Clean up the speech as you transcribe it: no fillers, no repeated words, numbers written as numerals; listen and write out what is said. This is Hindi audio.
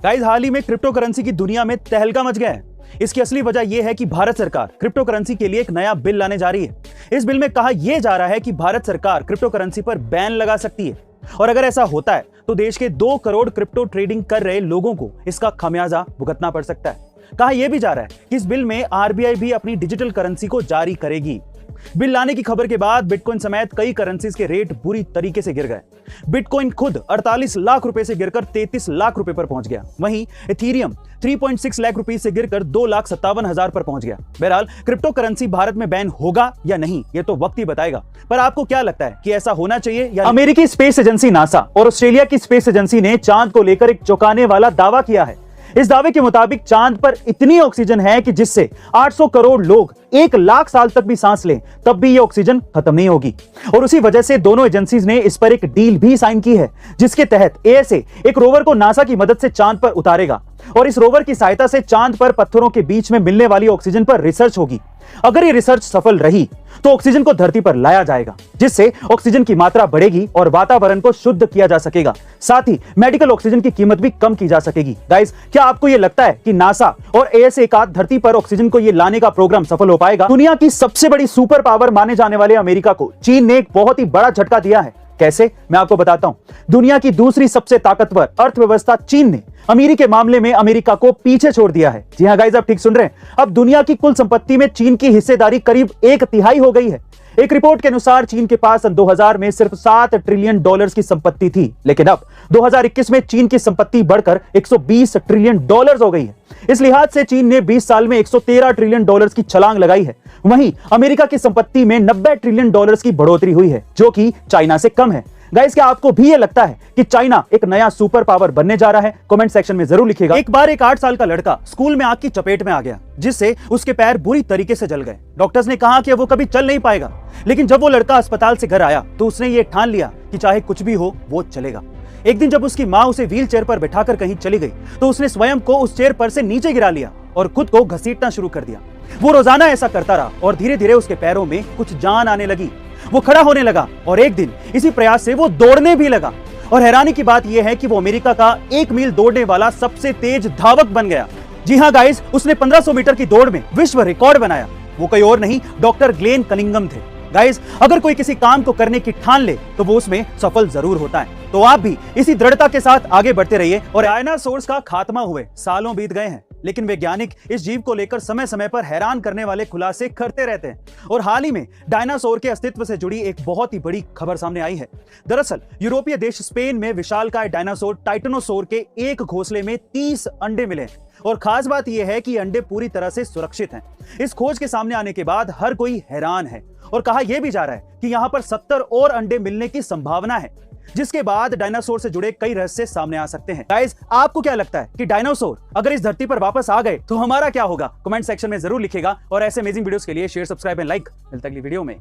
गाइस, हाल ही में क्रिप्टो करेंसी की दुनिया में तहलका मच गया है। इसकी असली वजह यह है कि भारत सरकार क्रिप्टो करेंसी के लिए एक नया बिल लाने जा रही है। इस बिल में कहा यह जा रहा है कि भारत सरकार क्रिप्टो करेंसी पर बैन लगा सकती है, और अगर ऐसा होता है तो देश के 2 करोड़ क्रिप्टो ट्रेडिंग कर रहे लोगों को इसका खमियाजा भुगतना पड़ सकता है। कहा यह भी जा रहा है कि इस बिल में आरबीआई भी अपनी डिजिटल करेंसी को जारी करेगी। बिल लाने की खबर के बाद बिटकॉइन समेत कई करेंसीज के रेट बुरी तरीके से गिर गए। बिटकॉइन खुद 48 लाख रुपए से गिरकर 33 लाख रुपए पर पहुंच गया। वहीं इथेरियम 3.6 लाख रुपए से गिरकर 2,57,000 पर पहुंच गया। बहरहाल, क्रिप्टो करेंसी भारत में बैन होगा या नहीं, यह तो वक्त ही बताएगा। पर आपको क्या लगता है कि ऐसा होना चाहिए या? अमेरिकी स्पेस एजेंसी नासा और ऑस्ट्रेलिया की स्पेस एजेंसी ने चांद को लेकर एक चौंकाने वाला दावा किया है। इस दावे के मुताबिक चांद पर इतनी ऑक्सीजन है कि जिससे 800 करोड़ लोग 1 लाख साल तक भी सांस लें तब भी यह ऑक्सीजन खत्म नहीं होगी। और उसी वजह से दोनों एजेंसीज ने इस पर एक डील भी साइन की है, जिसके तहत एएसए एक रोवर को नासा की मदद से चांद पर उतारेगा और इस रोवर की सहायता से चांद पर पत्थरों के बीच में मिलने वाली ऑक्सीजन पर रिसर्च होगी। अगर ये रिसर्च सफल रही तो ऑक्सीजन को धरती पर लाया जाएगा, जिससे ऑक्सीजन की मात्रा बढ़ेगी और वातावरण को शुद्ध किया जा सकेगा। साथ ही मेडिकल ऑक्सीजन की कीमत भी कम की जा सकेगी। गाइस, क्या आपको यह लगता है कि नासा और एएसए का धरती पर ऑक्सीजन को ये लाने का प्रोग्राम सफल हो पाएगा? दुनिया की सबसे बड़ी सुपर पावर माने जाने वाले अमेरिका को चीन ने एक बहुत ही बड़ा झटका दिया है। कैसे, मैं आपको बताता हूं। दुनिया की दूसरी सबसे ताकतवर अर्थव्यवस्था चीन ने अमीरी के मामले में अमेरिका को पीछे छोड़ दिया है। जी हां गाइस, आप ठीक सुन रहे हैं। अब दुनिया की कुल संपत्ति में चीन की हिस्सेदारी करीब 1/3 हो गई है। एक रिपोर्ट के अनुसार चीन के पास सन 2000 में सिर्फ $7 ट्रिलियन की संपत्ति थी, लेकिन अब 2021 में चीन की संपत्ति बढ़कर $120 ट्रिलियन हो गई है। इस लिहाज से चीन ने 20 साल में $113 ट्रिलियन की छलांग लगाई है। वहीं अमेरिका की संपत्ति में $90 ट्रिलियन की बढ़ोतरी हुई है, जो कि चाइना से कम है। गाइस, क्या आपको भी ये लगता है कि चाइना एक नया सुपर पावर बनने जा रहा है? कमेंट सेक्शन में जरूर लिखिएगा। एक बार एक 8 साल का लड़का स्कूल में आग की चपेट में आ गया, जिससे उसके पैर बुरी तरीके से जल गए। डॉक्टर्स ने कहा कि वो कभी चल नहीं पाएगा, लेकिन जब वो लड़का अस्पताल से घर आया तो उसने ये ठान लिया कि चाहे कुछ भी हो वो चलेगा। एक दिन जब उसकी माँ उसे व्हील चेयर पर बैठाकर कहीं चली गई तो उसने स्वयं को उस चेयर पर से नीचे गिरा लिया और खुद को घसीटना शुरू कर दिया। वो रोजाना ऐसा करता रहा और धीरे धीरे उसके पैरों में कुछ जान आने लगी। वो खड़ा होने लगा और एक दिन इसी प्रयास से वो दौड़ने भी लगा। और हैरानी की बात यह है कि वो अमेरिका का 1 मील दौड़ने वाला सबसे तेज धावक बन गया। जी हां गाइस, उसने 1500 मीटर की दौड़ में विश्व रिकॉर्ड बनाया। वो कोई और नहीं, डॉक्टर ग्लेन कनिंगम थे। गाइस, अगर कोई किसी काम को करने की ठान ले तो वो उसमें सफल जरूर होता है। तो आप भी इसी दृढ़ता के साथ आगे बढ़ते रहिए। और डायनासोर्स का खात्मा हुए सालों बीत गए हैं, लेकिन वैज्ञानिक इस जीव को लेकर समय समय पर हैरान करने वाले खुलासे करते रहते हैं। और हाल ही में डायनासोर के अस्तित्व से जुड़ी एक बहुत ही बड़ी खबर सामने आई है। दरअसल यूरोपीय देश स्पेन में विशालकाय डायनासोर टाइटेनोसोर के एक घोंसले में 30 अंडे मिले और खास बात यह है कि अंडे पूरी तरह से सुरक्षित हैं। इस खोज के सामने आने के बाद हर कोई हैरान है और कहा यह भी जा रहा है कि यहां पर 70 और अंडे मिलने की संभावना है, जिसके बाद डायनासोर से जुड़े कई रहस्य सामने आ सकते हैं। गाइस, आपको क्या लगता है कि डायनासोर अगर इस धरती पर वापस आ गए तो हमारा क्या होगा? कमेंट सेक्शन में जरूर लिखिएगा। और ऐसे अमेजिंग वीडियोस के लिए शेयर, सब्सक्राइब एंड लाइक। मिलते हैं अगली वीडियो में।